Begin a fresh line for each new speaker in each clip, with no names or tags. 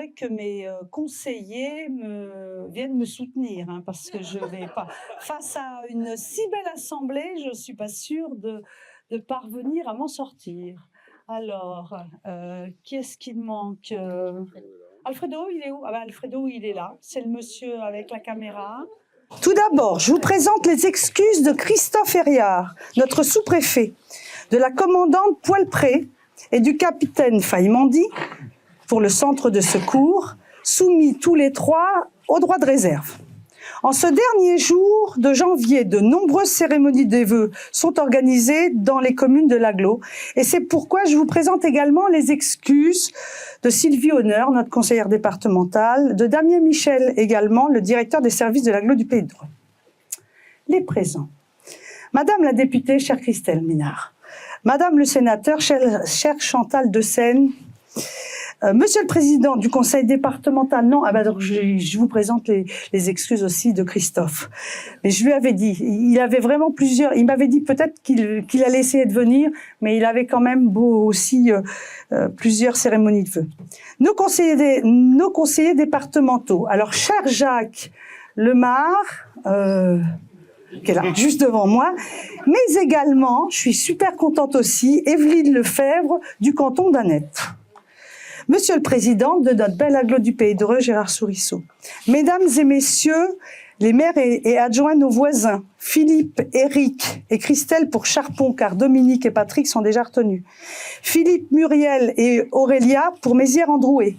faudrait que mes conseillers viennent me soutenir, hein, parce que je vais pas. Face à une si belle assemblée, je ne suis pas sûre de parvenir à m'en sortir. Alors, qui est-ce qu'il manque Alfredo, il est où? Ah ben, Alfredo, il est là. C'est le monsieur avec la caméra. Tout d'abord, je vous présente les excuses de Christophe Hériard, notre sous-préfet, de la commandante Poilpré et du capitaine Faïmandi pour le centre de secours, soumis tous les trois au droit de réserve. En ce dernier jour de janvier, de nombreuses cérémonies des vœux sont organisées dans les communes de l'Agglo. Et c'est pourquoi je vous présente également les excuses de Sylvie Honneur, notre conseillère départementale, de Damien Michel également, le directeur des services de l'Agglo du Pays de Dreux. Les présents. Madame la députée, chère Christelle Minard. Madame le sénateur, chère Chantal de Seine. Monsieur le président du conseil départemental, non, ah ben donc je vous présente les excuses aussi de Christophe. Mais je lui avais dit, il avait vraiment plusieurs, il m'avait dit peut-être qu'il allait essayer de venir, mais il avait quand même aussi plusieurs cérémonies de vœux. Nos conseillers départementaux, alors cher Jacques Lemar, qui est là, juste devant moi, mais également, je suis super contente aussi, Evelyne Lefebvre du canton d'Annette. Monsieur le Président de notre belle Agglo du Pays de Dreux, Gérard Sourisseau. Mesdames et Messieurs, les maires et adjoints, nos voisins, Philippe, Éric et Christelle pour Charpon, car Dominique et Patrick sont déjà retenus. Philippe, Muriel et Aurélia pour Mézières-Androuet.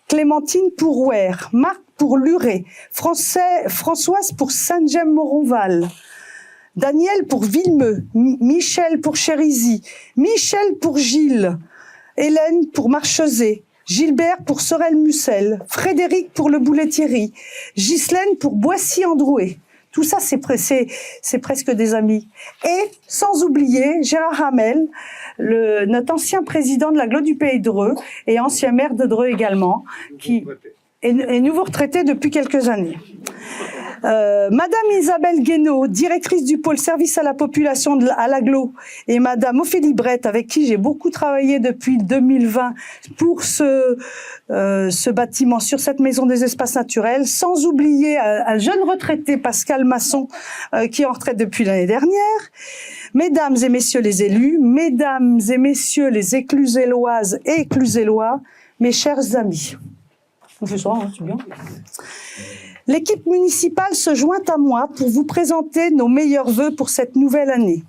Clémentine pour Rouer. Marc pour Luré. Françoise pour Saint-Gemme-Moronval. Daniel pour Villemeux. Michel pour Chérisy. Michel pour Gilles. Hélène pour Marchezé. Gilbert pour Sorel-Mussel, Frédéric pour le Boulet-Thierry, Ghislaine pour Boissy-Androuet. Tout ça, c'est presque des amis. Et sans oublier Gérard Hamel, notre ancien président de l'Agglo du Pays de Dreux et ancien maire de Dreux également, qui est nouveau retraité depuis quelques années. Madame Isabelle Guénaud, directrice du pôle service à la population à l'Agglo, et Madame Ophélie Brett, avec qui j'ai beaucoup travaillé depuis 2020 pour ce bâtiment, sur cette maison des espaces naturels, sans oublier un jeune retraité, Pascal Masson, qui est en retraite depuis l'année dernière. Mesdames et messieurs les élus, mesdames et messieurs les écluséloises et éclusélois, mes chers amis. On fait ça, hein, c'est bien. L'équipe municipale se joint à moi pour vous présenter nos meilleurs vœux pour cette nouvelle année.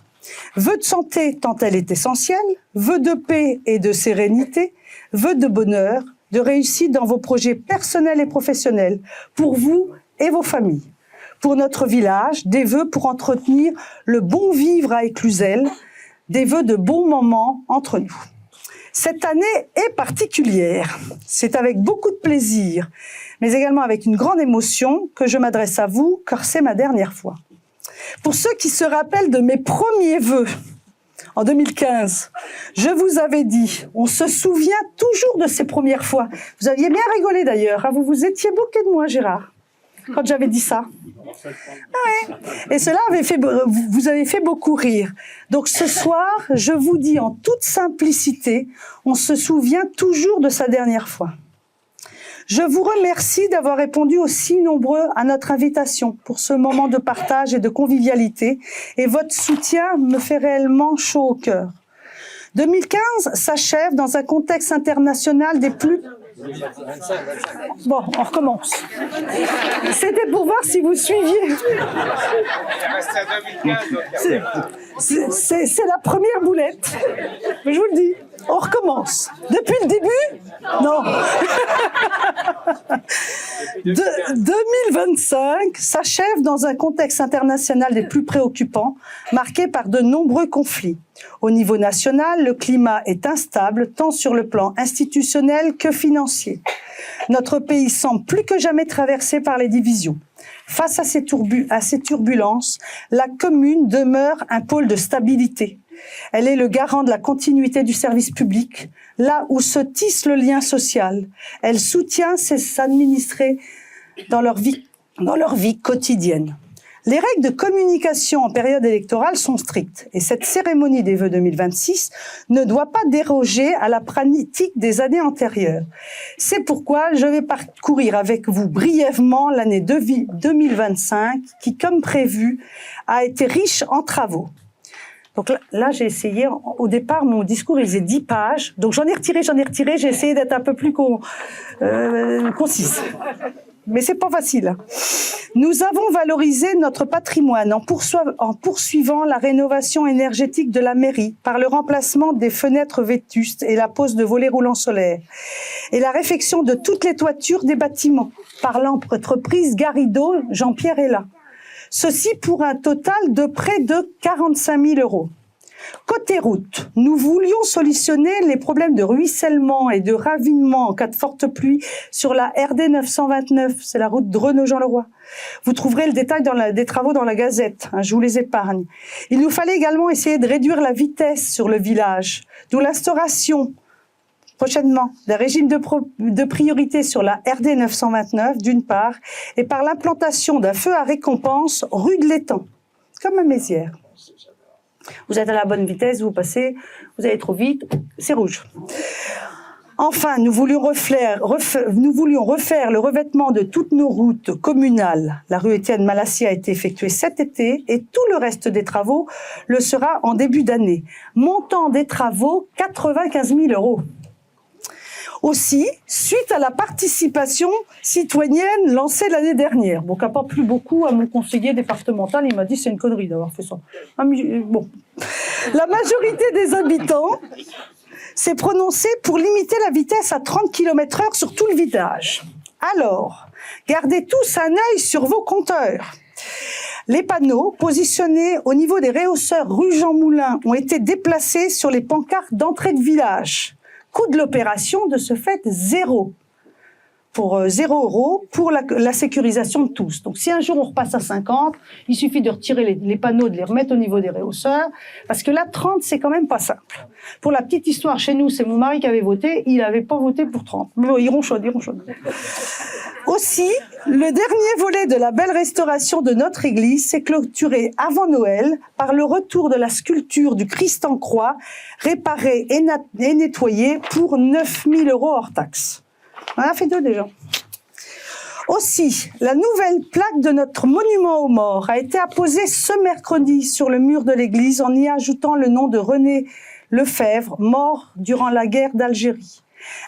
Vœux de santé tant elle est essentielle, vœux de paix et de sérénité, vœux de bonheur, de réussite dans vos projets personnels et professionnels, pour vous et vos familles. Pour notre village, des vœux pour entretenir le bon vivre à Éclusel, des vœux de bons moments entre nous. Cette année est particulière. C'est avec beaucoup de plaisir, mais également avec une grande émotion que je m'adresse à vous, car c'est ma dernière fois. Pour ceux qui se rappellent de mes premiers vœux, en 2015, je vous avais dit, on se souvient toujours de ces premières fois. Vous aviez bien rigolé d'ailleurs, hein, vous vous étiez moqué de moi, Gérard, quand j'avais dit ça. Ah ouais. Et cela vous avez fait beaucoup rire. Donc ce soir, je vous dis en toute simplicité, on se souvient toujours de sa dernière fois. Je vous remercie d'avoir répondu aussi nombreux à notre invitation pour ce moment de partage et de convivialité, et votre soutien me fait réellement chaud au cœur. 2015 s'achève dans un contexte international des plus... Bon, on recommence. C'était pour voir si vous suiviez. C'est la première boulette. Je vous le dis. On recommence. Depuis le début? Non. 2025 s'achève dans un contexte international des plus préoccupants, marqué par de nombreux conflits. Au niveau national, le climat est instable, tant sur le plan institutionnel que financier. Notre pays semble plus que jamais traversé par les divisions. Face à ces turbulences, la commune demeure un pôle de stabilité. Elle est le garant de la continuité du service public, là où se tisse le lien social. Elle soutient ses administrés dans leur vie quotidienne. Les règles de communication en période électorale sont strictes et cette cérémonie des vœux 2026 ne doit pas déroger à la pratique des années antérieures. C'est pourquoi je vais parcourir avec vous brièvement l'année 2025 qui, comme prévu, a été riche en travaux. Donc là, j'ai essayé, au départ, mon discours, il faisait 10 pages. Donc j'en ai retiré, j'ai essayé d'être un peu plus concise. Mais c'est pas facile. Nous avons valorisé notre patrimoine en poursuivant la rénovation énergétique de la mairie par le remplacement des fenêtres vétustes et la pose de volets roulants solaires et la réfection de toutes les toitures des bâtiments par l'entreprise Garrido, Jean-Pierre est là. Ceci pour un total de près de 45 000 €. Côté route, nous voulions solutionner les problèmes de ruissellement et de ravinement en cas de forte pluie sur la RD 929, c'est la route de Renault-Jean-Leroy. Vous trouverez le détail des travaux dans la Gazette, je vous les épargne. Il nous fallait également essayer de réduire la vitesse sur le village, d'où l'instauration prochainement d'un régime de priorité sur la RD 929 d'une part, et par l'implantation d'un feu à récompense rue de l'Étang, comme à Mézières. Vous êtes à la bonne vitesse, vous passez, vous allez trop vite, c'est rouge. Enfin, nous voulions refaire le revêtement de toutes nos routes communales. La rue Étienne Malassis a été effectuée cet été et tout le reste des travaux le sera en début d'année. Montant des travaux, 95 000 €. Aussi, suite à la participation citoyenne lancée l'année dernière, bon, qui n'a pas plu beaucoup à mon conseiller départemental, il m'a dit c'est une connerie d'avoir fait ça. Bon. La majorité des habitants s'est prononcée pour limiter la vitesse à 30 km/h sur tout le village. Alors, gardez tous un œil sur vos compteurs. Les panneaux positionnés au niveau des réhausseurs rue Jean Moulin ont été déplacés sur les pancartes d'entrée de village. Coût de l'opération, de ce fait, 0 € pour la sécurisation de tous. Donc, si un jour on repasse à 50, il suffit de retirer les panneaux, de les remettre au niveau des réhausseurs, parce que là, 30, c'est quand même pas simple. Pour la petite histoire, chez nous, c'est mon mari qui avait voté, il n'avait pas voté pour 30. Mais bon, ils ronchonnent. Aussi, le dernier volet de la belle restauration de notre église s'est clôturé avant Noël par le retour de la sculpture du Christ en croix, réparée et nettoyée pour 9 000 € hors taxe. On en a fait 2 déjà. Aussi, la nouvelle plaque de notre monument aux morts a été apposée ce mercredi sur le mur de l'église en y ajoutant le nom de René Lefebvre, mort durant la guerre d'Algérie.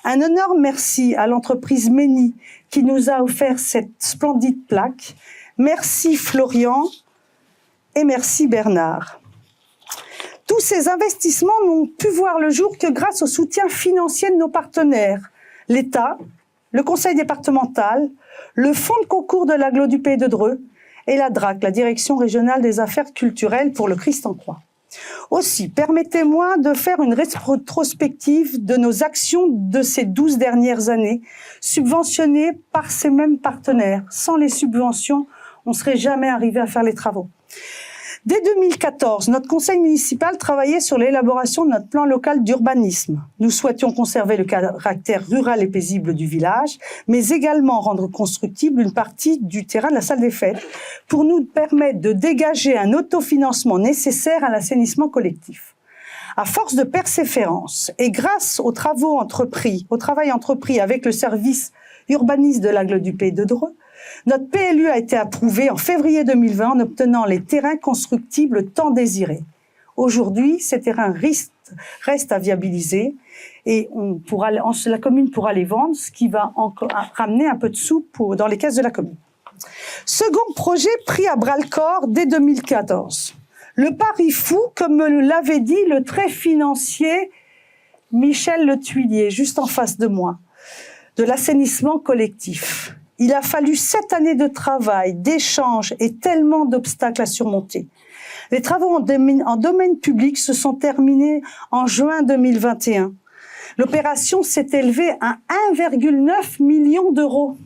Un énorme merci à l'entreprise Méni qui nous a offert cette splendide plaque. Merci Florian et merci Bernard. Tous ces investissements n'ont pu voir le jour que grâce au soutien financier de nos partenaires, l'État, le Conseil départemental, le Fonds de concours de l'agglo du Pays de Dreux et la DRAC, la Direction régionale des affaires culturelles pour le Christ en croix. Aussi, permettez-moi de faire une rétrospective de nos actions de ces 12 dernières années, subventionnées par ces mêmes partenaires. Sans les subventions, on ne serait jamais arrivé à faire les travaux. Dès 2014, notre conseil municipal travaillait sur l'élaboration de notre plan local d'urbanisme. Nous souhaitions conserver le caractère rural et paisible du village, mais également rendre constructible une partie du terrain de la salle des fêtes pour nous permettre de dégager un autofinancement nécessaire à l'assainissement collectif. À force de persévérance et grâce au travail entrepris avec le service urbaniste de l'agglo du Pays de Dreux, notre PLU a été approuvé en février 2020 en obtenant les terrains constructibles tant désirés. Aujourd'hui, ces terrains restent à viabiliser et la commune pourra les vendre, ce qui va ramener un peu de sous dans les caisses de la commune. Second projet pris à bras-le-corps dès 2014. Le pari fou, comme me l'avait dit le très financier Michel Le Tuilier, juste en face de moi, de l'assainissement collectif. Il a fallu 7 années de travail, d'échanges et tellement d'obstacles à surmonter. Les travaux en domaine public se sont terminés en juin 2021. L'opération s'est élevée à 1,9 million d'euros.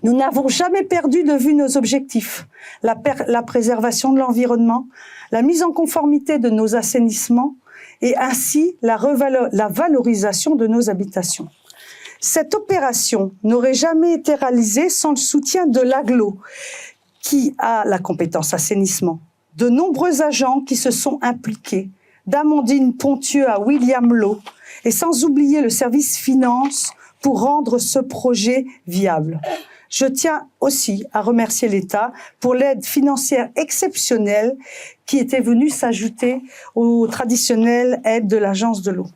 Nous n'avons jamais perdu de vue nos objectifs, la préservation de l'environnement, la mise en conformité de nos assainissements et ainsi la valorisation de nos habitations. Cette opération n'aurait jamais été réalisée sans le soutien de l'agglo, qui a la compétence assainissement, de nombreux agents qui se sont impliqués, d'Amandine Pontieux à William Lowe, et sans oublier le service finance pour rendre ce projet viable. Je tiens aussi à remercier l'État pour l'aide financière exceptionnelle qui était venue s'ajouter aux traditionnelles aides de l'Agence de l'eau.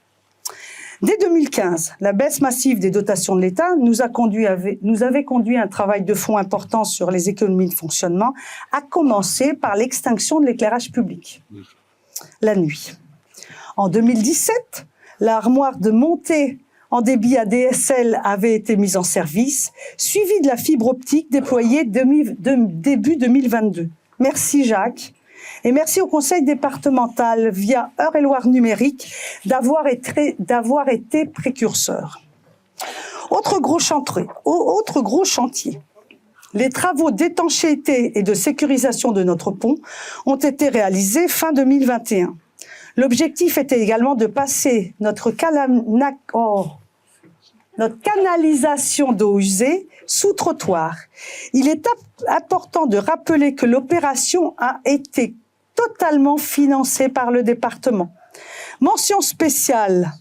Dès 2015, la baisse massive des dotations de l'État nous avait conduit à un travail de fond important sur les économies de fonctionnement, à commencer par l'extinction de l'éclairage public, la nuit. En 2017, l'armoire de montée en débit ADSL avait été mise en service, suivie de la fibre optique déployée début 2022. Merci Jacques. Et merci au conseil départemental, via Eure-et-Loire numérique, d'avoir été précurseur. Autre gros chantier. Les travaux d'étanchéité et de sécurisation de notre pont ont été réalisés fin 2021. L'objectif était également de passer notre canalisation d'eau usée sous trottoir. Il est important de rappeler que l'opération a été totalement financée par le département. Mention spéciale,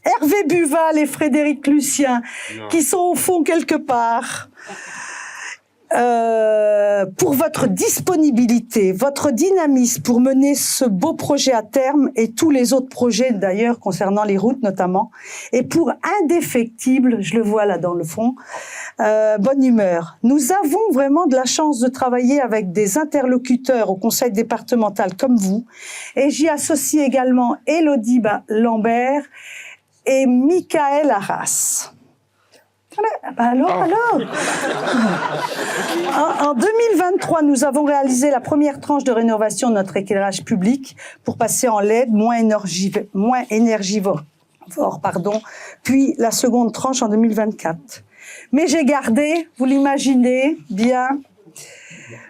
Hervé Buval et Frédéric Lucien, qui sont au fond quelque part, pour votre disponibilité, votre dynamisme pour mener ce beau projet à terme et tous les autres projets d'ailleurs concernant les routes notamment, et pour indéfectible, je le vois là dans le fond, bonne humeur. Nous avons vraiment de la chance de travailler avec des interlocuteurs au conseil départemental comme vous, et j'y associe également Élodie Lambert et Michael Arras. Alors En 2023, nous avons réalisé la première tranche de rénovation de notre éclairage public pour passer en LED moins énergivore, puis la seconde tranche en 2024. Mais j'ai gardé, vous l'imaginez bien,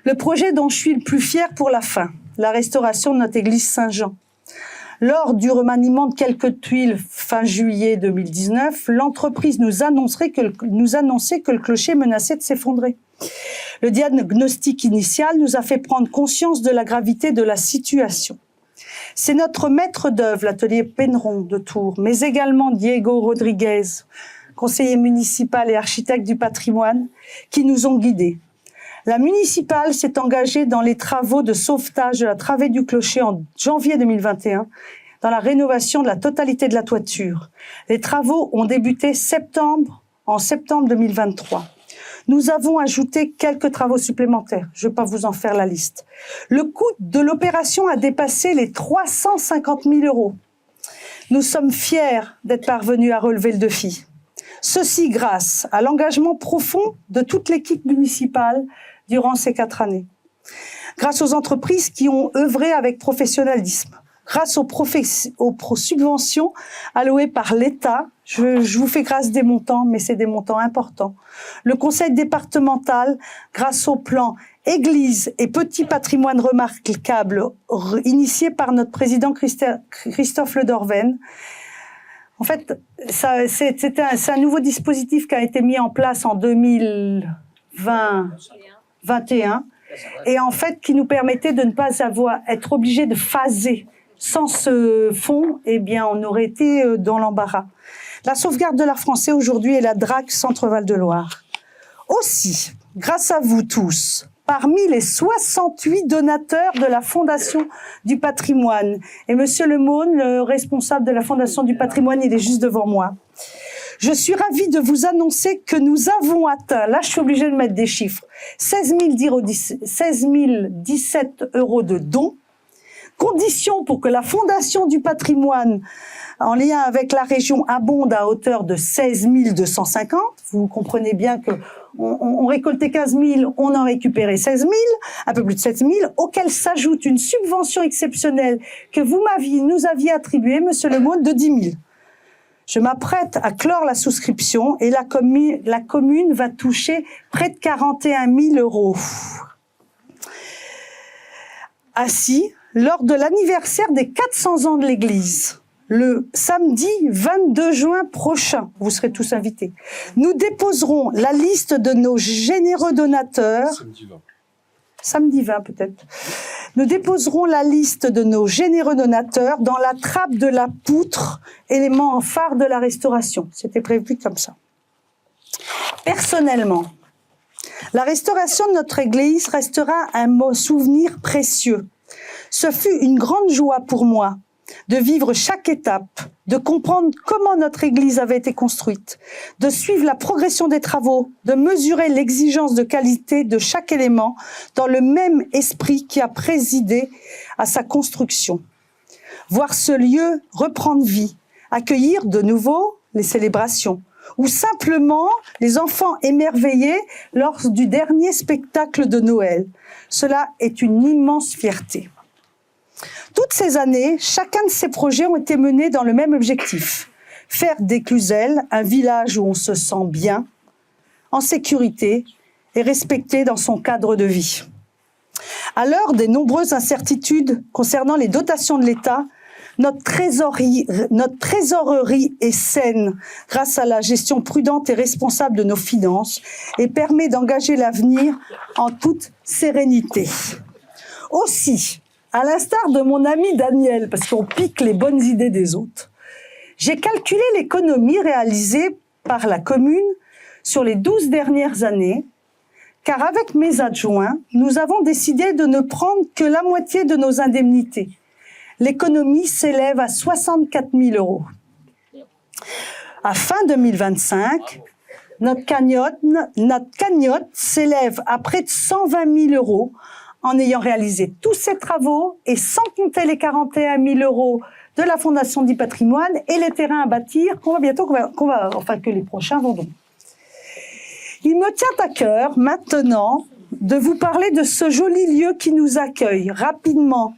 le projet dont je suis le plus fier pour la fin, la restauration de notre église Saint-Jean. Lors du remaniement de quelques tuiles fin juillet 2019, l'entreprise nous annonçait que le clocher menaçait de s'effondrer. Le diagnostic initial nous a fait prendre conscience de la gravité de la situation. C'est notre maître d'œuvre, l'atelier Penneron de Tours, mais également Diego Rodriguez, conseiller municipal et architecte du patrimoine, qui nous ont guidés. La municipale s'est engagée dans les travaux de sauvetage de la travée du clocher en janvier 2021, dans la rénovation de la totalité de la toiture. Les travaux ont débuté en septembre 2023. Nous avons ajouté quelques travaux supplémentaires. Je ne vais pas vous en faire la liste. Le coût de l'opération a dépassé les 350 000 €. Nous sommes fiers d'être parvenus à relever le défi. Ceci grâce à l'engagement profond de toute l'équipe municipale durant ces 4 années. Grâce aux entreprises qui ont œuvré avec professionnalisme. Grâce aux subventions allouées par l'État, je vous fais grâce des montants, mais c'est des montants importants. Le conseil départemental, grâce au plan Église et Petit patrimoine remarquable, initié par notre président Christophe Le Dorven. En fait, c'est un nouveau dispositif qui a été mis en place en 2021 et en fait qui nous permettait de ne pas être obligé de phaser. Sans ce fonds, eh bien, on aurait été dans l'embarras. La sauvegarde de l'art français aujourd'hui est la DRAC Centre-Val de Loire. Aussi, grâce à vous tous, parmi les 68 donateurs de la Fondation du patrimoine, et Monsieur Lemoine, le responsable de la Fondation du patrimoine, il est juste devant moi. Je suis ravie de vous annoncer que nous avons atteint, là je suis obligée de mettre des chiffres, 16 017 € de dons, condition pour que la Fondation du patrimoine, en lien avec la région, abonde à hauteur de 16 250. Vous comprenez bien qu'on récoltait 15 000, on en récupérait 16 000, un peu plus de 7 000, auquel s'ajoute une subvention exceptionnelle que vous nous aviez attribuée, Monsieur Lemoine, de 10 000. Je m'apprête à clore la souscription et la commune va toucher près de 41 000 €. Ainsi, lors de l'anniversaire des 400 ans de l'Église, le samedi 22 juin prochain, vous serez tous invités, nous déposerons la liste de nos généreux donateurs. samedi 20 peut-être. Nous déposerons la liste de nos généreux donateurs dans la trappe de la poutre, élément phare de la restauration. C'était prévu comme ça. Personnellement, la restauration de notre Église restera un souvenir précieux. Ce fut une grande joie pour moi de vivre chaque étape, de comprendre comment notre Église avait été construite, de suivre la progression des travaux, de mesurer l'exigence de qualité de chaque élément dans le même esprit qui a présidé à sa construction. Voir ce lieu reprendre vie, accueillir de nouveau les célébrations, ou simplement les enfants émerveillés lors du dernier spectacle de Noël. Cela est une immense fierté. Toutes ces années, chacun de ces projets ont été menés dans le même objectif. Faire d'Éclusel un village où on se sent bien, en sécurité et respecté dans son cadre de vie. À l'heure des nombreuses incertitudes concernant les dotations de l'État, notre trésorerie est saine grâce à la gestion prudente et responsable de nos finances et permet d'engager l'avenir en toute sérénité. Aussi, à l'instar de mon ami Daniel, parce qu'on pique les bonnes idées des autres, j'ai calculé l'économie réalisée par la commune sur les 12 dernières années, car avec mes adjoints, nous avons décidé de ne prendre que la moitié de nos indemnités. L'économie s'élève à 64 000 €. À fin 2025, notre cagnotte s'élève à près de 120 000 € en ayant réalisé tous ces travaux et sans compter les 41 000 € de la Fondation du patrimoine et les terrains à bâtir que les prochains vendront. Il me tient à cœur maintenant de vous parler de ce joli lieu qui nous accueille rapidement,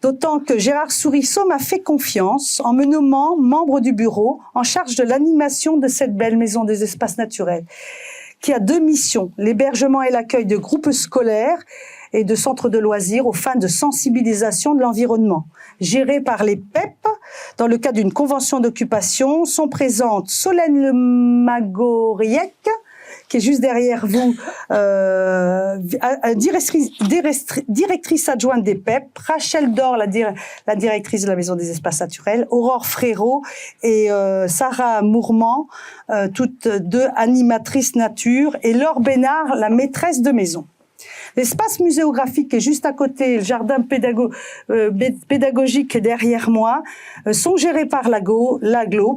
d'autant que Gérard Sourisseau m'a fait confiance en me nommant membre du bureau en charge de l'animation de cette belle maison des espaces naturels, qui a 2 missions, l'hébergement et l'accueil de groupes scolaires et de centres de loisirs aux fins de sensibilisation de l'environnement. Gérées par les PEP, dans le cadre d'une convention d'occupation, sont présentes Solène Lemagoriec, qui est juste derrière vous, directrice adjointe des PEP, Rachel Dor, la directrice de la Maison des Espaces Naturels, Aurore Frérot et Sarah Mourmand, toutes 2 animatrices nature, et Laure Bénard, la maîtresse de maison. L'espace muséographique est juste à côté, le jardin pédagogique est derrière moi, sont gérés par l'aglo, géré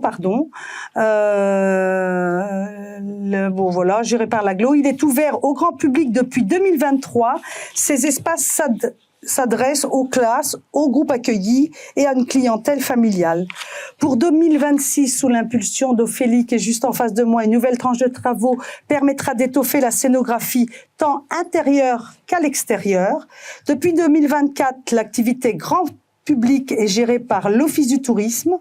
par l'aglo. Il est ouvert au grand public depuis 2023. Ces espaces s'adressent aux classes, aux groupes accueillis et à une clientèle familiale. Pour 2026, sous l'impulsion d'Ophélie, qui est juste en face de moi, une nouvelle tranche de travaux permettra d'étoffer la scénographie tant intérieure qu'à l'extérieur. Depuis 2024, l'activité grand public est gérée par l'Office du tourisme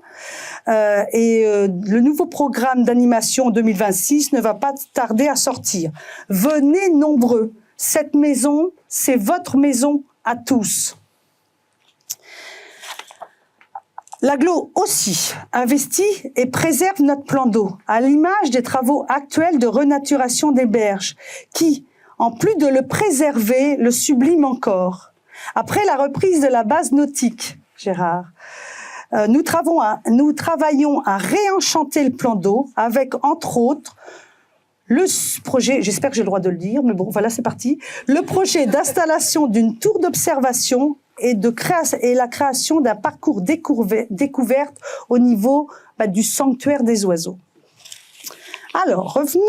le nouveau programme d'animation 2026 ne va pas tarder à sortir. Venez nombreux. Cette maison, c'est votre maison à tous. L'aglo aussi investit et préserve notre plan d'eau, à l'image des travaux actuels de renaturation des berges, qui, en plus de le préserver, le subliment encore. Après la reprise de la base nautique, Gérard, nous travaillons à réenchanter le plan d'eau avec, entre autres, le projet, j'espère que j'ai le droit de le dire, mais bon, voilà, c'est parti. Le projet d'installation d'une tour d'observation et la création d'un parcours découverte au niveau du sanctuaire des oiseaux. Alors, revenons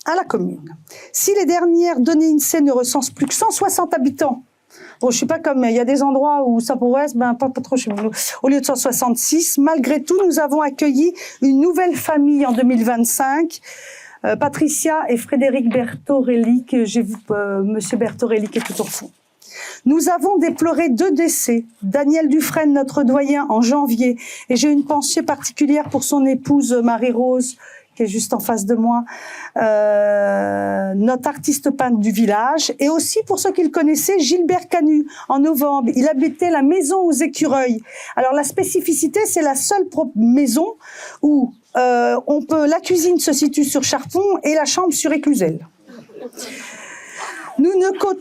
à la commune. Si les dernières données INSEE ne recensent plus que 160 habitants, bon, je ne suis pas comme, il y a des endroits où ça pourrait être, pas trop chez nous. Au lieu de 166, malgré tout, nous avons accueilli une nouvelle famille en 2025, Patricia et Frédéric Bertorelli, que j'ai vu, Monsieur Bertorelli qui est tout au fond. Nous avons déploré 2 décès. Daniel Dufresne, notre doyen, en janvier, et j'ai une pensée particulière pour son épouse Marie-Rose, qui est juste en face de moi, notre artiste peintre du village, et aussi pour ceux qui le connaissaient, Gilbert Canu, en novembre. Il habitait la maison aux écureuils. Alors la spécificité, c'est la seule maison où la cuisine se situe sur Charpon et la chambre sur Éclusel.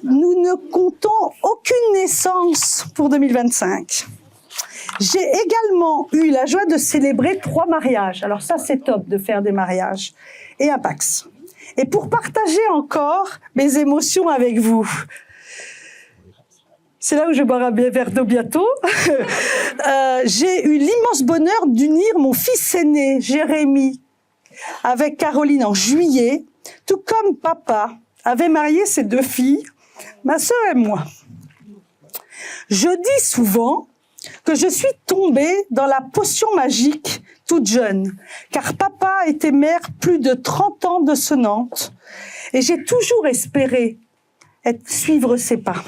nous ne comptons aucune naissance pour 2025. J'ai également eu la joie de célébrer 3 mariages. Alors ça, c'est top de faire des mariages. Et un Pax. Et pour partager encore mes émotions avec vous, c'est là où je boirai un verre d'eau bientôt, j'ai eu l'immense bonheur d'unir mon fils aîné, Jérémy, avec Caroline en juillet, tout comme papa avait marié ses 2 filles, ma sœur et moi. Je dis souvent que je suis tombée dans la potion magique toute jeune, car papa était maire plus de 30 ans de Senantes, et j'ai toujours espéré suivre ses pas.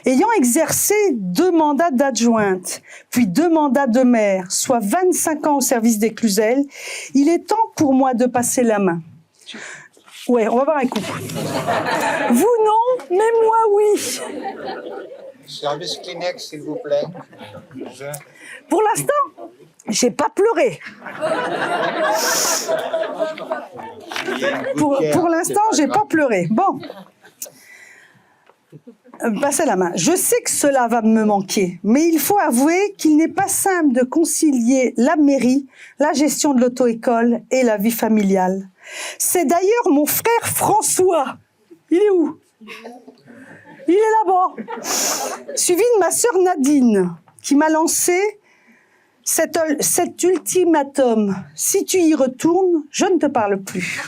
Ayant exercé 2 mandats d'adjointe, puis 2 mandats de maire, soit 25 ans au service des Cluzel, il est temps pour moi de passer la main. Ouais, on va voir un coup. Vous non, mais moi oui.
Service Kleenex, s'il vous plaît.
Pour l'instant, j'ai pas pleuré. Pour l'instant, j'ai pas pleuré. Bon. Passez la main. Je sais que cela va me manquer, mais il faut avouer qu'il n'est pas simple de concilier la mairie, la gestion de l'auto-école et la vie familiale. C'est d'ailleurs mon frère François. Il est où? Il est là-bas. Suivi de ma sœur Nadine, qui m'a lancé cet ultimatum. Si tu y retournes, je ne te parle plus.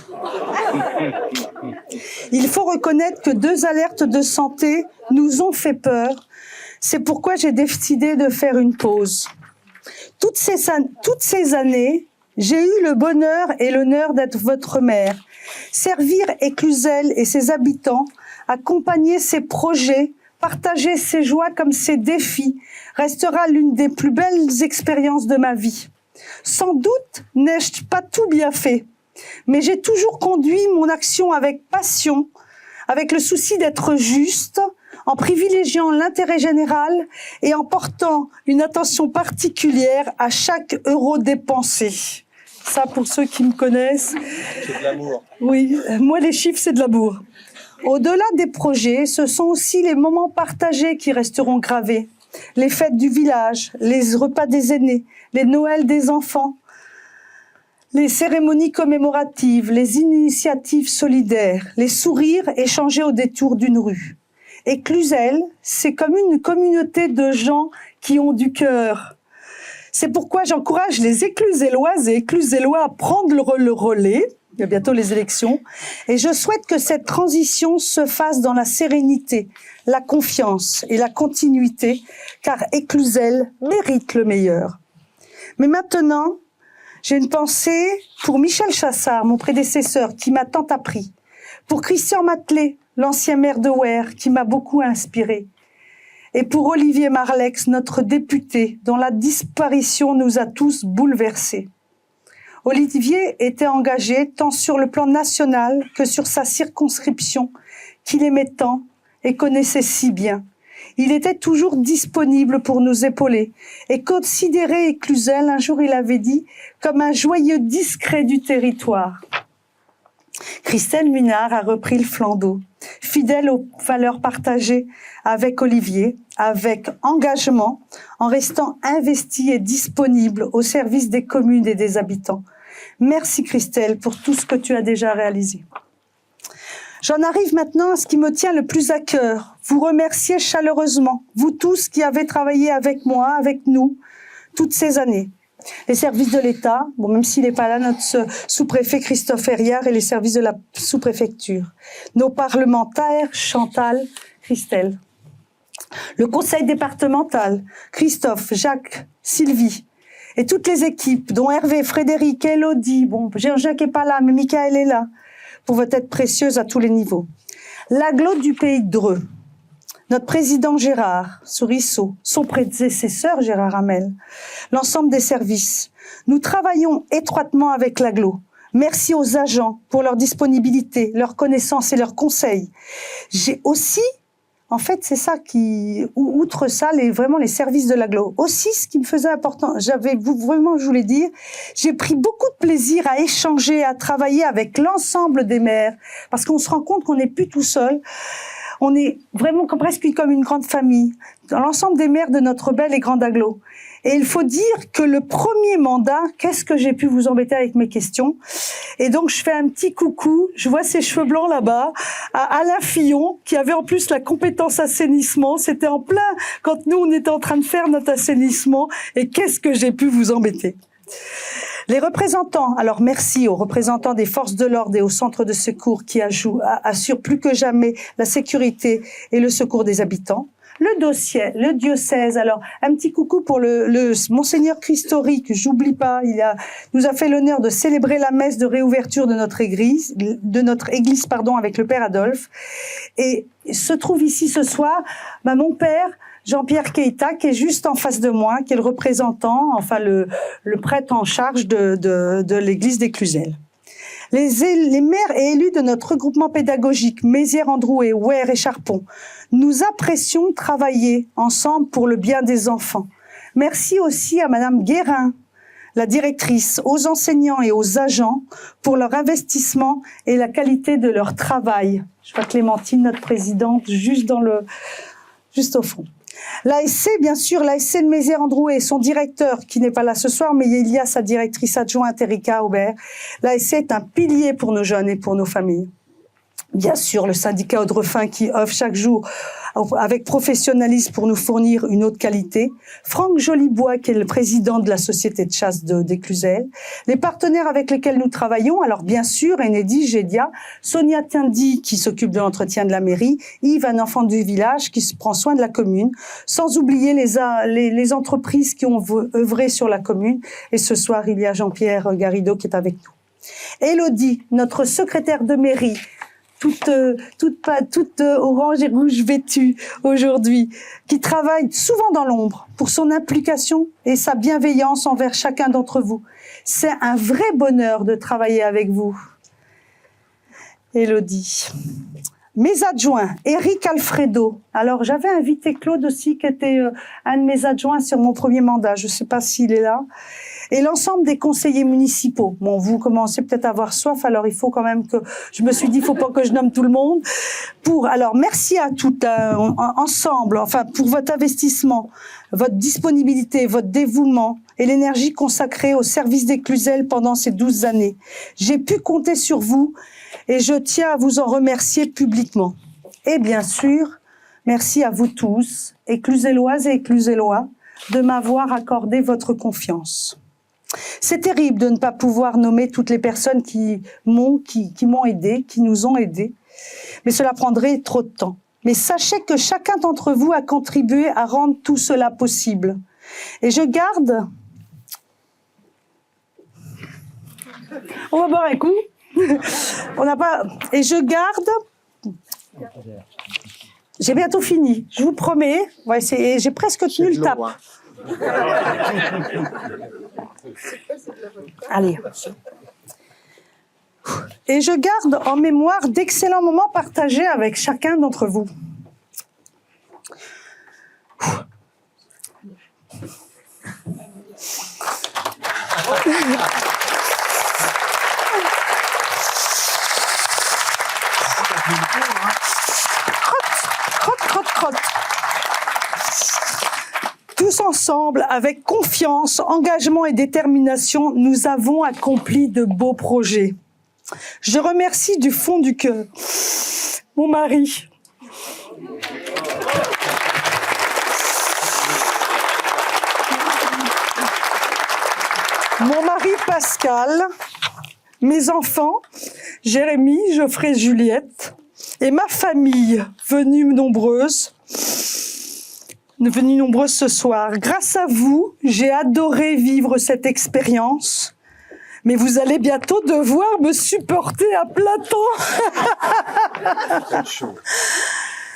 Il faut reconnaître que 2 alertes de santé nous ont fait peur. C'est pourquoi j'ai décidé de faire une pause. Toutes ces années, j'ai eu le bonheur et l'honneur d'être votre mère, servir Éclusel et ses habitants, accompagner ses projets, partager ses joies comme ses défis, restera l'une des plus belles expériences de ma vie. Sans doute n'ai-je pas tout bien fait, mais j'ai toujours conduit mon action avec passion, avec le souci d'être juste, en privilégiant l'intérêt général et en portant une attention particulière à chaque euro dépensé. Ça, pour ceux qui me connaissent.
C'est de l'amour.
Oui, moi, les chiffres, c'est de l'amour. Au-delà des projets, ce sont aussi les moments partagés qui resteront gravés. Les fêtes du village, les repas des aînés, les Noëls des enfants, les cérémonies commémoratives, les initiatives solidaires, les sourires échangés au détour d'une rue. Et Cluzel, c'est comme une communauté de gens qui ont du cœur. C'est pourquoi j'encourage les Écluselloises et Éclusellois à prendre le relais. Il y a bientôt les élections. Et je souhaite que cette transition se fasse dans la sérénité, la confiance et la continuité, car Éclusel mérite le meilleur. Mais maintenant, j'ai une pensée pour Michel Chassard, mon prédécesseur, qui m'a tant appris. Pour Christian Matelet, l'ancien maire de Ware, qui m'a beaucoup inspiré. Et pour Olivier Marlex, notre député, dont la disparition nous a tous bouleversés. Olivier était engagé tant sur le plan national que sur sa circonscription, qu'il aimait tant et connaissait si bien. Il était toujours disponible pour nous épauler et considérait Éclusel, un jour il avait dit, comme un joyeux discret du territoire. Christelle Munard a repris le flambeau, fidèle aux valeurs partagées avec Olivier, avec engagement, en restant investie et disponible au service des communes et des habitants. Merci Christelle pour tout ce que tu as déjà réalisé. J'en arrive maintenant à ce qui me tient le plus à cœur. Vous remercier chaleureusement, vous tous qui avez travaillé avec moi, avec nous, toutes ces années. Les services de l'État, bon, même s'il n'est pas là, notre sous-préfet Christophe Herriard et les services de la sous-préfecture. Nos parlementaires, Chantal, Christelle. Le conseil départemental, Christophe, Jacques, Sylvie. Et toutes les équipes, dont Hervé, Frédéric, Élodie, bon, Jean-Jacques n'est pas là, mais Michael est là, pour votre aide précieuse à tous les niveaux. L'agglo du pays de Dreux, notre président Gérard Sourisseau, son prédécesseur Gérard Hamel, l'ensemble des services. Nous travaillons étroitement avec l'agglo. Merci aux agents pour leur disponibilité, leur connaissance et leurs conseils. J'ai aussi En fait, c'est ça qui, outre ça, vraiment les services de l'agglo. Aussi, ce qui me faisait important, vraiment, je voulais dire, j'ai pris beaucoup de plaisir à échanger, à travailler avec l'ensemble des maires, parce qu'on se rend compte qu'on n'est plus tout seul. On est vraiment presque comme une grande famille, dans l'ensemble des maires de notre belle et grande agglo. Et il faut dire que le premier mandat, qu'est-ce que j'ai pu vous embêter avec mes questions? Et donc, je fais un petit coucou. Je vois ses cheveux blancs là-bas, à Alain Fillon, qui avait en plus la compétence assainissement. C'était en plein quand nous, on était en train de faire notre assainissement. Et qu'est-ce que j'ai pu vous embêter? Les représentants, alors merci aux représentants des forces de l'ordre et aux centres de secours qui assurent plus que jamais la sécurité et le secours des habitants. Le diocèse, alors un petit coucou pour le Monseigneur Christori, que j'oublie pas, nous a fait l'honneur de célébrer la messe de réouverture de notre église, avec le Père Adolphe. Et se trouve ici ce soir, mon père, Jean-Pierre Keita, qui est juste en face de moi, qui est le représentant, enfin le prêtre en charge de l'église des Cluzels. Les maires et élus de notre regroupement pédagogique, Mézières-Androuet, Ouer et Charpon, nous apprécions travailler ensemble pour le bien des enfants. Merci aussi à Madame Guérin, la directrice, aux enseignants et aux agents pour leur investissement et la qualité de leur travail. Je vois Clémentine, notre présidente, juste au fond. L'ASC, bien sûr, l'ASC de Mézières-Androuet et son directeur, qui n'est pas là ce soir, mais il y a sa directrice adjointe, Erika Aubert. L'ASC est un pilier pour nos jeunes et pour nos familles. Bien sûr, le syndicat Audrefin qui offre chaque jour avec professionnalisme pour nous fournir une haute qualité. Franck Jolibois, qui est le président de la société de chasse des Cluzels. Les partenaires avec lesquels nous travaillons, alors bien sûr, Enedi, Gédia, Sonia Tindy, qui s'occupe de l'entretien de la mairie, Yves, un enfant du village, qui se prend soin de la commune, sans oublier les entreprises qui ont œuvré sur la commune. Et ce soir, il y a Jean-Pierre Garrido qui est avec nous. Élodie, notre secrétaire de mairie, toute orange et rouge vêtue aujourd'hui, qui travaille souvent dans l'ombre pour son implication et sa bienveillance envers chacun d'entre vous. C'est un vrai bonheur de travailler avec vous. Élodie. Mes adjoints, Eric Alfredo. Alors, j'avais invité Claude aussi, qui était un de mes adjoints sur mon premier mandat. Je ne sais pas s'il est là. Et l'ensemble des conseillers municipaux. Bon, vous commencez peut-être à avoir soif, alors il faut quand même que... Je me suis dit, il ne faut pas que je nomme tout le monde. Alors, merci à tout ensemble, enfin, pour votre investissement, votre disponibilité, votre dévouement et l'énergie consacrée au service des Cluzels pendant ces 12 années. J'ai pu compter sur vous et je tiens à vous en remercier publiquement. Et bien sûr, merci à vous tous, et Cluzelloises et Cluzellois, de m'avoir accordé votre confiance. C'est terrible de ne pas pouvoir nommer toutes les personnes qui m'ont aidé, qui nous ont aidés, mais cela prendrait trop de temps. Mais sachez que chacun d'entre vous a contribué à rendre tout cela possible. Et je garde... On va boire un coup. On n'a pas... Et je garde... J'ai bientôt fini, je vous promets. Ouais, j'ai presque tenu le tap. Allez. Et je garde en mémoire d'excellents moments partagés avec chacun d'entre vous. Crotte. Tous ensemble, avec confiance, engagement et détermination, nous avons accompli de beaux projets. Je remercie du fond du cœur mon mari. Mon mari Pascal, mes enfants, Jérémy, Geoffrey, Juliette, et ma famille, venue nombreuse ce soir. Grâce à vous, j'ai adoré vivre cette expérience, mais vous allez bientôt devoir me supporter à plein temps.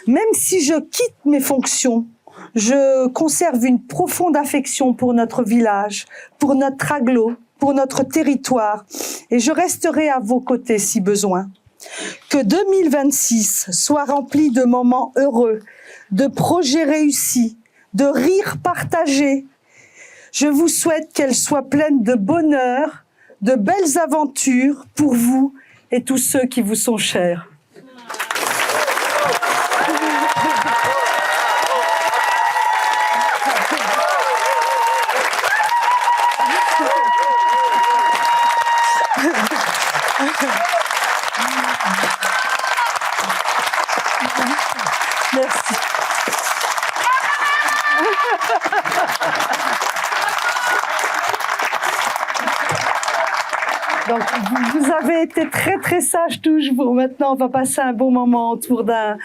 Même si je quitte mes fonctions, je conserve une profonde affection pour notre village, pour notre agglo, pour notre territoire, et je resterai à vos côtés si besoin. Que 2026 soit rempli de moments heureux, de projets réussis, de rires partagés. Je vous souhaite qu'elle soit pleine de bonheur, de belles aventures pour vous et tous ceux qui vous sont chers. Merci. Donc, vous avez été très très sages tous. Maintenant, on va passer un bon moment autour d'un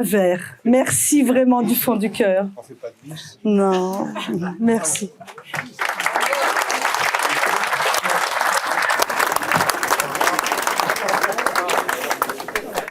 verre. Merci vraiment du fond du cœur.
On fait pas de bis.
Non, merci.